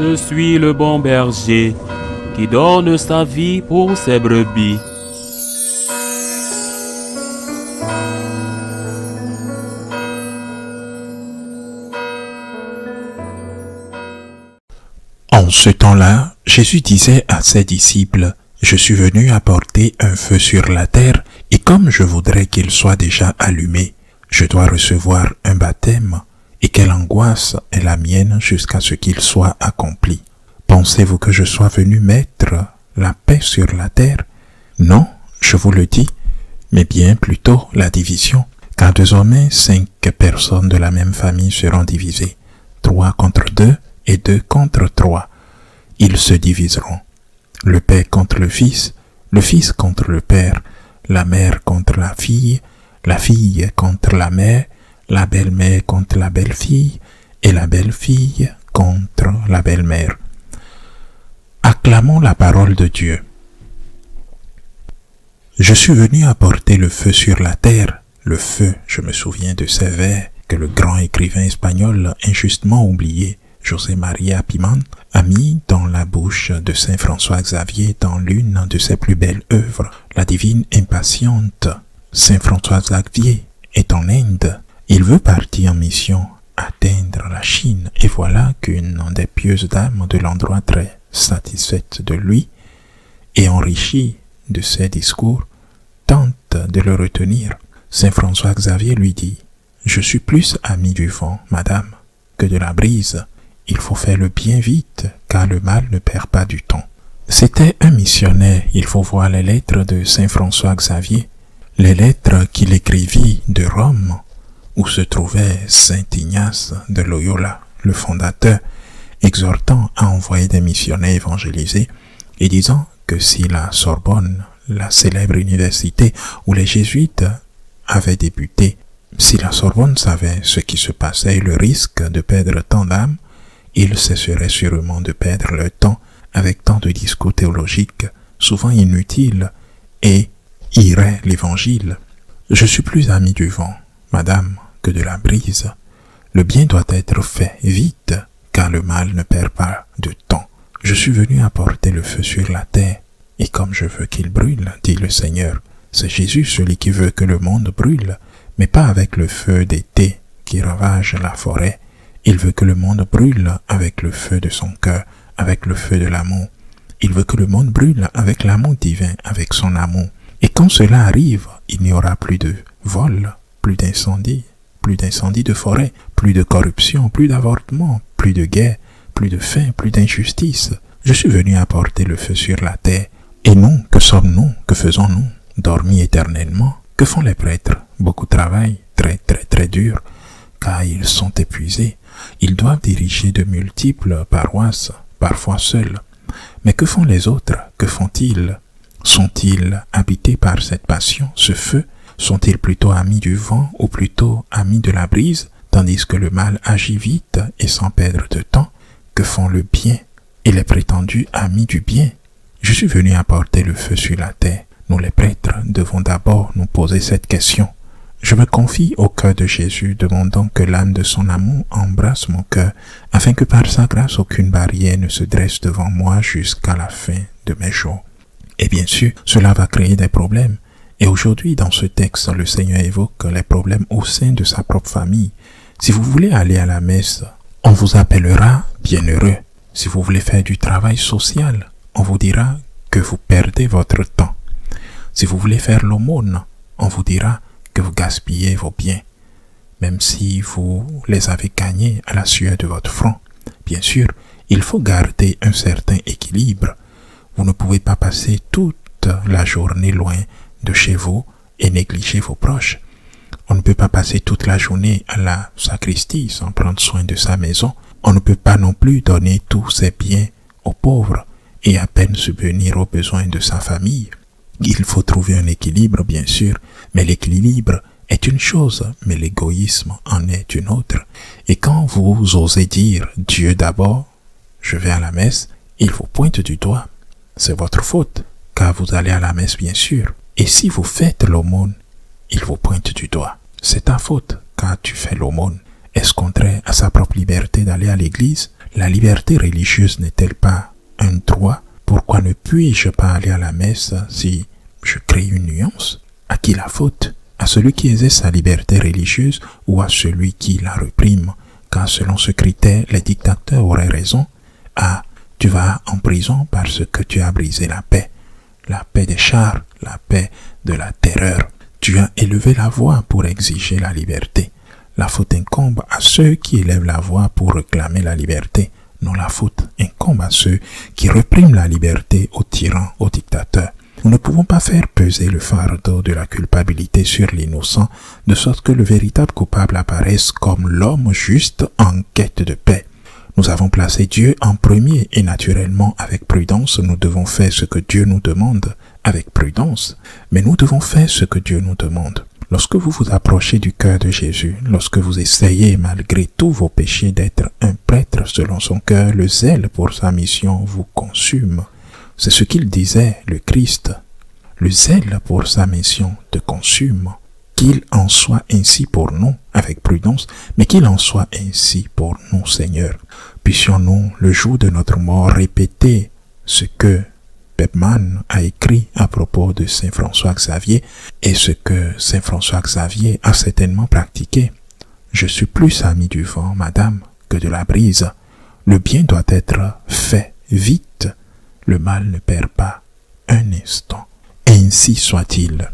Je suis le bon berger qui donne sa vie pour ses brebis. En ce temps-là, Jésus disait à ses disciples, « Je suis venu apporter un feu sur la terre, et comme je voudrais qu'il soit déjà allumé, je dois recevoir un baptême, et quelle angoisse est la mienne jusqu'à ce qu'il soit accompli. Pensez-vous que je sois venu mettre la paix sur la terre? Non, je vous le dis, mais bien plutôt la division, car désormais 5 personnes de la même famille seront divisées, 3 contre 2 et 2 contre 3. Ils se diviseront. Le père contre le fils contre le père, la mère contre la fille contre la mère, la belle-mère contre la belle-fille et la belle-fille contre la belle-mère. » Acclamons la parole de Dieu. Je suis venu apporter le feu sur la terre. Le feu, je me souviens de ces vers que le grand écrivain espagnol injustement oublié, José María Pimán, a mis dans la bouche de saint François Xavier dans l'une de ses plus belles œuvres, La Divine Impatiente. Saint François Xavier est en Inde. Il veut partir en mission, atteindre la Chine, et voilà qu'une des pieuses dames de l'endroit, très satisfaite de lui et enrichie de ses discours, tente de le retenir. Saint François Xavier lui dit, « Je suis plus ami du vent, madame, que de la brise. Il faut faire le bien vite, car le mal ne perd pas du temps. » C'était un missionnaire. Il faut voir les lettres de Saint François Xavier, les lettres qu'il écrivit de Rome, où se trouvait Saint Ignace de Loyola, le fondateur, exhortant à envoyer des missionnaires évangélisés et disant que si la Sorbonne, la célèbre université où les jésuites avaient débuté, si la Sorbonne savait ce qui se passait et le risque de perdre tant d'âmes, ils cesseraient sûrement de perdre leur temps avec tant de discours théologiques, souvent inutiles, et iraient l'évangile. Je suis plus ami du vent, madame, que de la brise. Le bien doit être fait vite, car le mal ne perd pas de temps. Je suis venu apporter le feu sur la terre, et comme je veux qu'il brûle, dit le Seigneur, c'est Jésus celui qui veut que le monde brûle, mais pas avec le feu d'été qui ravage la forêt. Il veut que le monde brûle avec le feu de son cœur, avec le feu de l'amour. Il veut que le monde brûle avec l'amour divin, avec son amour. Et quand cela arrive, il n'y aura plus de vol, plus d'incendie de forêt, plus de corruption, plus d'avortement, plus de guerre, plus de faim, plus d'injustice. Je suis venu apporter le feu sur la terre. Et nous, que sommes-nous? Que faisons-nous? Dormis éternellement? Que font les prêtres? Beaucoup travaillent, très dur, car ils sont épuisés. Ils doivent diriger de multiples paroisses, parfois seuls. Mais que font les autres? Que font-ils? Sont-ils habités par cette passion, ce feu? Sont-ils plutôt amis du vent ou plutôt amis de la brise, tandis que le mal agit vite et sans perdre de temps? Que font le bien et les prétendus amis du bien? Je suis venu apporter le feu sur la terre. Nous les prêtres devons d'abord nous poser cette question. Je me confie au cœur de Jésus, demandant que l'âme de son amour embrasse mon cœur, afin que par sa grâce aucune barrière ne se dresse devant moi jusqu'à la fin de mes jours. Et bien sûr, cela va créer des problèmes. Et aujourd'hui, dans ce texte, le Seigneur évoque les problèmes au sein de sa propre famille. Si vous voulez aller à la messe, on vous appellera bienheureux. Si vous voulez faire du travail social, on vous dira que vous perdez votre temps. Si vous voulez faire l'aumône, on vous dira que vous gaspillez vos biens, même si vous les avez gagnés à la sueur de votre front. Bien sûr, il faut garder un certain équilibre. Vous ne pouvez pas passer toute la journée loin de chez vous et négliger vos proches. On ne peut pas passer toute la journée à la sacristie sans prendre soin de sa maison. On ne peut pas non plus donner tous ses biens aux pauvres et à peine subvenir aux besoins de sa famille. Il faut trouver un équilibre, bien sûr, mais l'équilibre est une chose, mais l'égoïsme en est une autre. Et quand vous osez dire « Dieu d'abord, je vais à la messe », il vous pointe du doigt. C'est votre faute, car vous allez à la messe, bien sûr. Et si vous faites l'aumône, il vous pointe du doigt. C'est ta faute, car tu fais l'aumône. Est-ce contraire à sa propre liberté d'aller à l'église? La liberté religieuse n'est-elle pas un droit? Pourquoi ne puis-je pas aller à la messe si je crée une nuance? À qui la faute? À celui qui exerce sa liberté religieuse ou à celui qui la réprime? Car selon ce critère, les dictateurs auraient raison. Ah, tu vas en prison parce que tu as brisé la paix des chars, la paix de la terreur. Tu as élevé la voix pour exiger la liberté. La faute incombe à ceux qui élèvent la voix pour réclamer la liberté. Non, la faute incombe à ceux qui répriment la liberté aux tyrans, aux dictateurs. Nous ne pouvons pas faire peser le fardeau de la culpabilité sur l'innocent, de sorte que le véritable coupable apparaisse comme l'homme juste en quête de paix. Nous avons placé Dieu en premier et naturellement, avec prudence, nous devons faire ce que Dieu nous demande, avec prudence. Mais nous devons faire ce que Dieu nous demande. Lorsque vous vous approchez du cœur de Jésus, lorsque vous essayez malgré tous vos péchés d'être un prêtre selon son cœur, le zèle pour sa mission vous consume. C'est ce qu'il disait, le Christ. Le zèle pour sa mission te consume. Qu'il en soit ainsi pour nous, avec prudence, mais qu'il en soit ainsi pour nous, Seigneur. Puissions-nous, le jour de notre mort, répéter ce que Pepman a écrit à propos de Saint François Xavier et ce que Saint François Xavier a certainement pratiqué. Je suis plus ami du vent, madame, que de la brise. Le bien doit être fait vite. Le mal ne perd pas un instant. Ainsi soit-il.